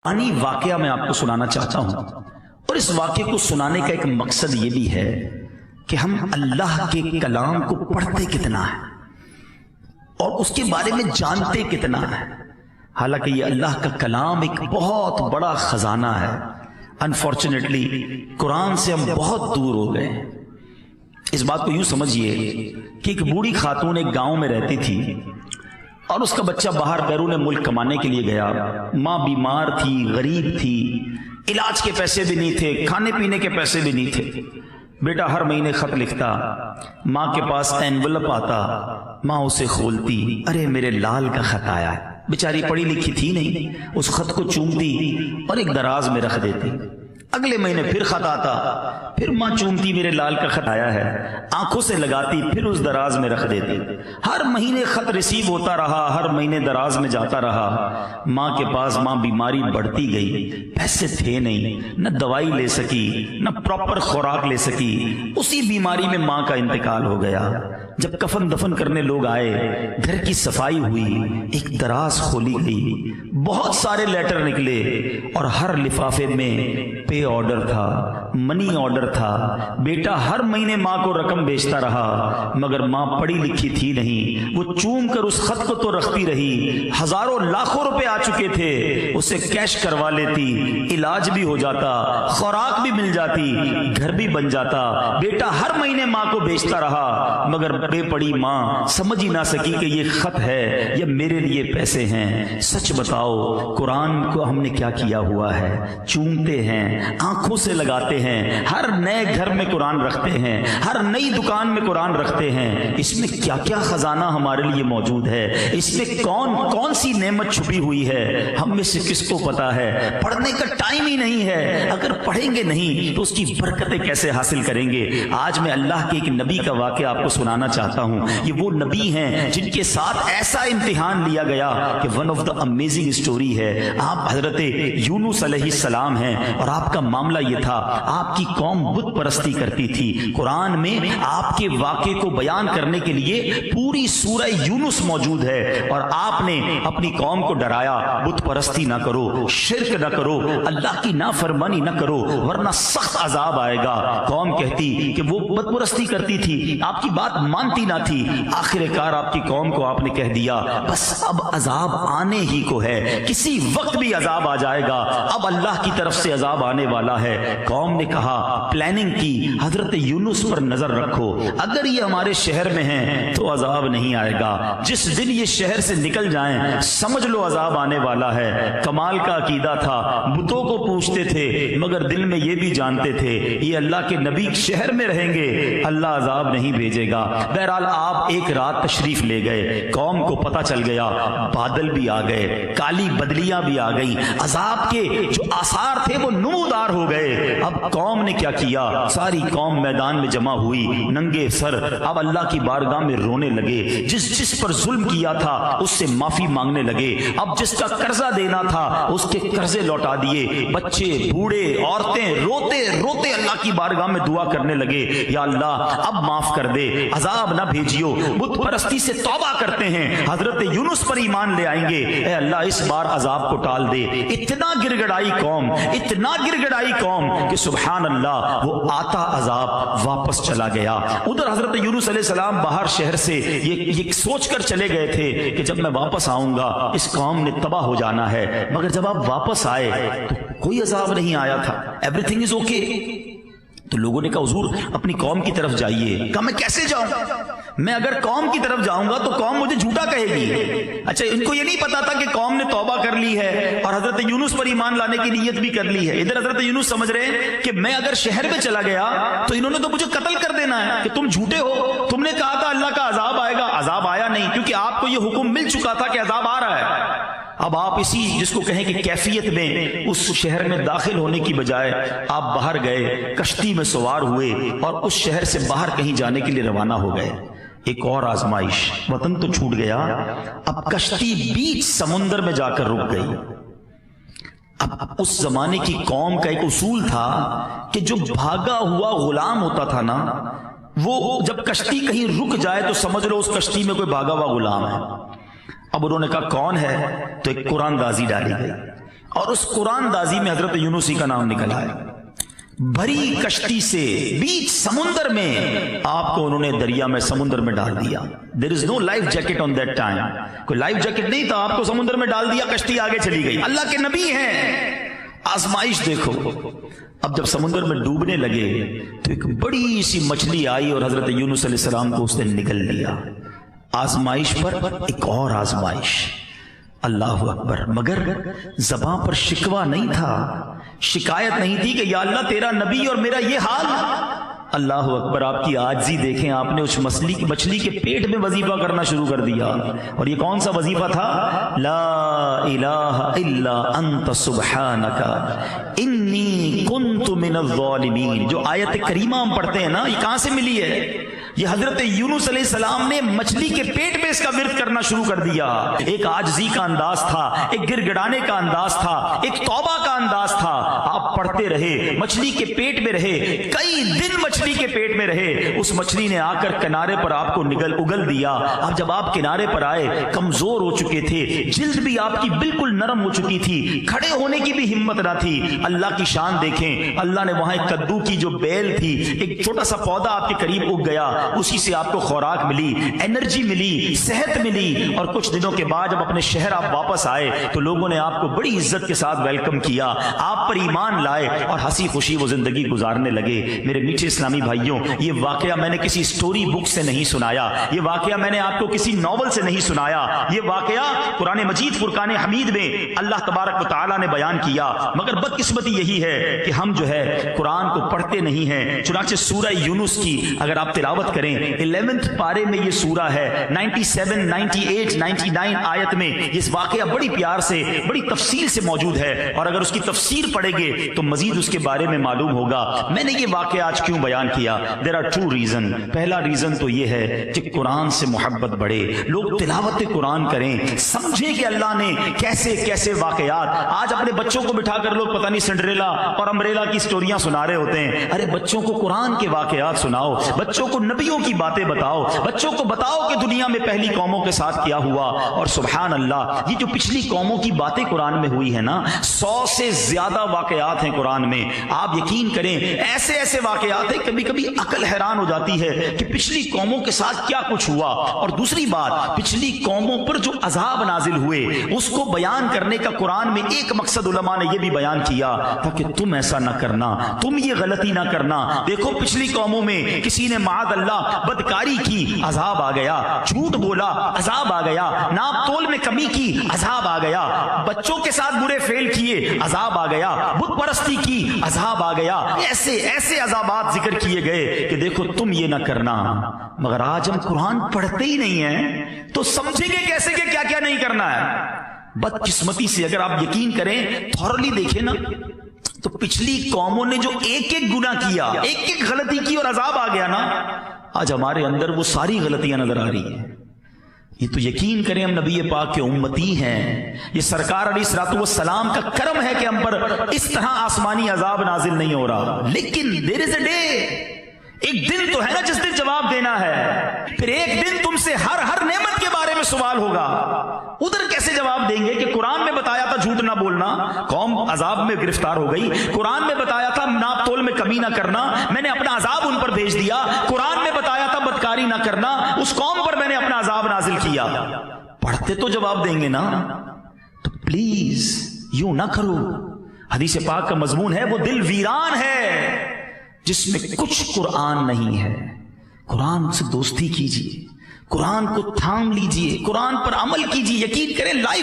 قرآنی واقعہ میں آپ کو سنانا چاہتا ہوں، اور اس واقعے کو سنانے کا ایک مقصد یہ بھی ہے کہ ہم اللہ کے کلام کو پڑھتے کتنا ہے اور اس کے بارے میں جانتے کتنا ہے۔ حالانکہ یہ اللہ کا کلام ایک بہت بڑا خزانہ ہے۔ انفارچونیٹلی قرآن سے ہم بہت دور ہو گئے۔ اس بات کو یوں سمجھیے کہ ایک بوڑھی خاتون ایک گاؤں میں رہتی تھی اور اس کا بچہ باہر بیرون ملک کمانے کے لیے گیا۔ ماں بیمار تھی، غریب تھی، علاج کے پیسے بھی نہیں تھے، کھانے پینے کے پیسے بھی نہیں تھے۔ بیٹا ہر مہینے خط لکھتا، ماں کے پاس اینولپ آتا، ماں اسے کھولتی، ارے میرے لال کا خط آیا ہے۔ بیچاری پڑھی لکھی تھی نہیں، اس خط کو چومتی اور ایک دراز میں رکھ دیتی۔ اگلے مہینے پھر خط آتا، پھر ماں چومتی، میرے لال کا خط آیا ہے، آنکھوں سے لگاتی، پھر اس دراز میں رکھ دیتی۔ ہر مہینے خط ریسیو ہوتا رہا، ہر مہینے دراز میں جاتا رہا۔ ماں کے پاس ماں بیماری بڑھتی گئی، پیسے تھے نہیں، نہ دوائی لے سکی، نہ پراپر خوراک لے سکی۔ اسی بیماری میں ماں کا انتقال ہو گیا۔ جب کفن دفن کرنے لوگ آئے، گھر کی صفائی ہوئی، ایک دراز کھولی گئی، بہت سارے لیٹر نکلے اور ہر لفافے میں پے آرڈر تھا، منی آرڈر تھا۔ بیٹا ہر مہینے ماں کو رقم بیچتا رہا، مگر ماں پڑھی لکھی تھی نہیں، وہ چوم کر اس خط کو تو رکھتی رہی۔ ہزاروں لاکھوں روپے آ چکے تھے، اسے کیش کروا لیتی، علاج بھی ہو جاتا، خوراک بھی مل جاتی، گھر بھی بن جاتا۔ بیٹا ہر مہینے ماں کو بیچتا رہا، مگر بے پڑھی ماں سمجھ ہی نہ سکی کہ یہ خط ہے یا میرے لیے پیسے ہیں۔ سچ بتاؤ، قرآن کو ہم نے کیا کیا ہوا ہے؟ چومتے ہیں، آنکھوں سے لگاتے ہیں، ہر نئے گھر میں قرآن رکھتے ہیں، ہر نئی دکان میں قرآن رکھتے ہیں۔ اس میں کیا کیا خزانہ ہمارے لیے موجود ہے، اس میں کون کون سی نعمت چھپی ہوئی ہے، ہم میں سے کس کو پتا ہے؟ پڑھنے کا ٹائم ہی نہیں ہے۔ اگر پڑھیں گے نہیں تو اس کی برکتیں کیسے حاصل کریں گے؟ آج میں اللہ کے ایک نبی کا واقعہ آپ کو سنانا چاہتا ہوں۔ یہ وہ نبی ہیں جن کے ساتھ ایسا امتحان لیا گیا کہ one of the amazing story ہے۔ آپ حضرت یونس علیہ السلام ہیں اور آپ کا معاملہ یہ تھا، آپ کی قوم بت پرستی کرتی تھی۔ قرآن میں آپ کے واقعے کو بیان کرنے کے لیے پوری سورہ یونس موجود ہے، اور آپ نے اپنی قوم کو ڈرایا، بت پرستی نہ کرو، شرک نہ کرو، اللہ کی نافرمانی نہ کرو، ورنہ سخت عذاب آئے گا۔ قوم کہتی کہ وہ بت پرستی کرتی تھی، آپ کی بات مانتی نہ تھی۔ آخر کار آپ کی قوم کو آپ نے کہہ دیا بس اب عذاب آنے ہی کو ہے، کسی وقت بھی عذاب آ جائے گا، اب اللہ کی طرف سے عذاب آنے والا ہے۔ قوم نے کہا، پلاننگ کی، حضرت یونس پر نظر رکھو، اگر یہ ہمارے شہر میں ہیں تو عذاب نہیں آئے گا، جس دن یہ شہر سے نکل جائیں سمجھ لو عذاب آنے والا ہے۔ کمال کا عقیدہ تھا، بتوں کو پوچھتے تھے مگر دل میں یہ بھی جانتے تھے یہ اللہ کے نبی شہر میں رہیں گے، اللہ عذاب نہیں بھیجے گا۔ بہرحال آپ ایک رات تشریف لے گئے، قوم کو پتہ چل گیا، بادل بھی آ گئے، کالی بدلیاں بھی آ گئیں، عذاب کے جو آثار تھے وہ نمودار ہو گئے۔ اب قوم نے کیا کیا؟ ساری قوم میدان میں جمع ہوئی، ننگے سر، اب اللہ کی بارگاہ میں رونے لگے، جس پر ظلم کیا تھا اس سے معافی مانگنے لگے، اب جس کا قرضہ دینا تھا اس کے قرضے لوٹا دیے۔ بچے، بوڑھے، عورتیں روتے روتے اللہ کی بارگاہ میں دعا کرنے لگے، یا اللہ اب معاف کر دے، عذاب نہ بھیجیو، بت پرستی سے توبہ کرتے ہیں، حضرت یونس پر ایمان لے آئیں گے، اے اللہ اس بار عذاب کو ٹال دے۔ اتنا گر گڑائی قوم، اتنا گر گڑائی قوم کہ سبحان اللہ وہ آتا عذاب واپس چلا گیا۔ ادھر حضرت یونس علیہ السلام باہر شہر سے یہ سوچ کر چلے گئے تھے کہ جب میں واپس آؤں گا اس قوم نے تباہ ہو جانا ہے، مگر جب آپ واپس آئے تو کوئی عذاب نہیں آیا تھا، ایوری تھنگ از اوکے۔ تو لوگوں نے کہا حضور اپنی قوم کی طرف جائیے۔ کہا میں کیسے جاؤں؟ میں اگر قوم کی طرف جاؤں گا تو قوم مجھے جھوٹا کہے گی۔ اچھا، ان کو یہ نہیں پتا تھا کہ قوم نے توبہ کر لی ہے اور حضرت یونس پر ایمان لانے کی نیت بھی کر لی ہے۔ ادھر حضرت یونس سمجھ رہے ہیں کہ میں اگر شہر میں چلا گیا تو انہوں نے تو مجھے قتل کر دینا ہے کہ تم جھوٹے ہو، تم نے کہا تھا اللہ کا عذاب آئے گا، عذاب آیا نہیں، کیونکہ آپ کو یہ حکم مل چکا تھا کہ عذاب آ رہا ہے۔ اب آپ اسی جس کو کہیں کہ کیفیت میں اس شہر میں داخل ہونے کی بجائے آپ باہر گئے، کشتی میں سوار ہوئے اور اس شہر سے باہر کہیں جانے کے لیے روانہ ہو گئے۔ ایک اور آزمائش، وطن تو چھوٹ گیا، اب کشتی بیچ سمندر میں جا کر رک گئی۔ اب اس زمانے کی قوم کا ایک اصول تھا کہ جو بھاگا ہوا غلام ہوتا تھا نا، وہ جب کشتی کہیں رک جائے تو سمجھ لو اس کشتی میں کوئی بھاگا ہوا غلام ہے۔ اب انہوں نے کہا کون ہے؟ تو ایک قرآن دازی ڈالی گئی، اور اس قرآن دازی میں حضرت یونس کا نام نکل آیا. بھری کشتی سے بیچ سمندر میں آپ کو انہوں نے دریا میں سمندر میں ڈال دیا. There is no life jacket on that time. کوئی لائف جیکٹ نہیں تھا, آپ کو سمندر میں ڈال دیا, کشتی آگے چلی گئی. اللہ کے نبی ہیں. آزمائش دیکھو. اب جب سمندر میں ڈوبنے لگے تو ایک بڑی سی مچھلی آئی اور حضرت یونس علیہ السلام کو اس نے نگل لیا. آزمائش پر ایک اور آزمائش. اللہ اکبر. مگر زبان پر شکوہ نہیں تھا, شکایت نہیں تھی کہ یا اللہ تیرا نبی اور میرا یہ حال. اللہ اکبر. آپ کی عاجزی دیکھیں, آپ نے اس مچھلی کے پیٹ میں وظیفہ کرنا شروع کر دیا. اور یہ کون سا وظیفہ تھا؟ لا الہ الا انت سبحانک انی کنت من الظالمین. جو آیت کریمہ ہم پڑھتے ہیں نا, یہ کہاں سے ملی ہے؟ یہ حضرت یونس علیہ السلام نے مچھلی کے پیٹ میں اس کا ورد کرنا شروع کر دیا. ایک عاجزی کا انداز تھا, ایک گر گڑانے کا انداز تھا, ایک توبہ کا انداز تھا. آپ پڑھتے رہے, مچھلی کے پیٹ میں رہے, کئی دن مچھلی کے پیٹ میں رہے. اس مچھلی نے آ کر کنارے پر آپ کو اگل دیا. اب جب آپ کنارے پر آئے, کمزور ہو چکے تھے, جلد بھی آپ کی بالکل نرم ہو چکی تھی, کھڑے ہونے کی بھی ہمت نہ تھی. اللہ کی شان دیکھیں. اللہ نے وہاں ایک کدو کی جو بیل تھی, ایک چھوٹا سا پودا آپ کے قریب اگ گیا, اسی سے آپ کو خوراک ملی, انرجی ملی, صحت ملی. اور کچھ دنوں کے بعد جب اپنے شہر آپ واپس آئے تو لوگوں نے آپ کو بڑی عزت کے ساتھ ویلکم کیا, آپ پر ایمان لائے اور ہنسی خوشی وہ زندگی گزارنے لگے. میرے میٹھے اسلامی بھائیوں, یہ واقعہ میں نے کسی سٹوری بک سے نہیں سنایا, یہ واقعہ میں نے آپ کو کسی ناول سے نہیں سنایا, یہ واقعہ قرآن مجید فرقان حمید میں اللہ تبارک و تعالیٰ نے بیان کیا. مگر بدقسمتی یہی ہے کہ ہم جو ہے قرآن کو پڑھتے نہیں ہیں. چنانچہ سورہ یونس کی اگر آپ تلاوت کریں, 11ویں پارے میں یہ سورہ ہے, 97, 98, 99 آیت میں یہ واقعہ بڑی پیار سے, بڑی تفصیل سے موجود ہے. اور اگر اس کی تفسیر پڑھیں گے تو مزید اس کے بارے میں معلوم ہوگا. میں نے یہ واقعہ آج کیوں بیان کیا؟ There are two reason. پہلا ریزن تو یہ ہے کہ قرآن سے محبت بڑھے, لوگ تلاوت قرآن کریں, سمجھیں کہ اللہ نے کیسے کیسے واقعات. آج اپنے بچوں کو بٹھا کر لوگ پتہ نہیں سنڈریلا اور امبریلا کی سٹوریاں سنا رہے ہوتے ہیں. ارے بچوں کو قرآن کے واقعات سناؤ, بچوں کو نبیوں کی باتیں بتاؤ, بچوں کو بتاؤ کہ دنیا میں پہلی قوموں کے ساتھ کیا ہوا. اور سبحان اللہ, یہ جو پچھلی قوموں کی باتیں قرآن میں ہوئی ہے نا, 100 سے زیادہ واقعات ہیں قرآن میں. آپ یقین کریں, ایسے ایسے واقعات ہیں کبھی کبھی عقل حیران ہو جاتی ہے کہ پچھلی قوموں کے ساتھ کیا کچھ ہوا. اور دوسری بات, پچھلی قوموں پر جو عذاب نازل ہوئے اس کو بیان کرنے کا قرآن میں ایک مقصد علماء نے یہ بھی بیان کیا تاکہ تم ایسا نہ کرنا, تم یہ غلطی نہ کرنا. دیکھو پچھلی قوموں میں کسی نے معاذ اللہ بدکاری کی, عذاب آ گیا, جھوٹ بولا, عذاب آ گیا, ناپ تول میں کمی کی, عذاب آ گیا, بچوں کے ساتھ برے فعل کیے, عذاب آ گیا, بت پرستی کی, عذاب آ گیا. ایسے ایسے عذابات ذکر کیے گئے کہ دیکھو تم یہ نہ کرنا. مگر آج ہم قرآن پڑھتے ہی نہیں ہیں تو سمجھیں گے کیسے کہ کیا کیا نہیں کرنا ہے. بدقسمتی سے اگر آپ یقین کریں, تھورلی دیکھیں نا, تو پچھلی قوموں نے جو ایک ایک گناہ کیا, ایک ایک غلطی کی اور عذاب آ گیا نا, آج ہمارے اندر وہ ساری غلطیاں نظر آ رہی ہیں. یہ تو یقین کریں ہم نبی پاک کے امتی ہیں. یہ سرکار علیہ الصلوۃ والسلام کا کرم ہے کہ ہم پر اس طرح آسمانی عذاب نازل نہیں ہو رہا. لیکن دیر از اے ڈے, ایک دن تو ہے نا جس دن جواب دینا ہے. پھر ایک دن تم سے ہر نعمت کے بارے میں سوال ہوگا. ادھر کیسے جواب دیں گے کہ قرآن میں بتایا تھا جھوٹ نہ بولنا, قوم عذاب میں گرفتار ہو گئی. قرآن میں بتایا تھا ناپ تول میں کمی نہ کرنا, میں نے اپنا عذاب ان پر بھیج دیا. قرآن میں بتایا تھا بدکاری نہ کرنا, اس قوم پر میں نے اپنا عذاب نازل کیا. پڑھتے تو جواب دیں گے نا, تو پلیز یوں نہ کرو. حدیث پاک کا مضمون ہے وہ دل ویران ہے جس میں کچھ قرآن نہیں ہے. قرآن سے دوستی کیجیے, قرآن کو تھام لیجئے, قرآن پر عمل کیجئے. یقین کریں لائف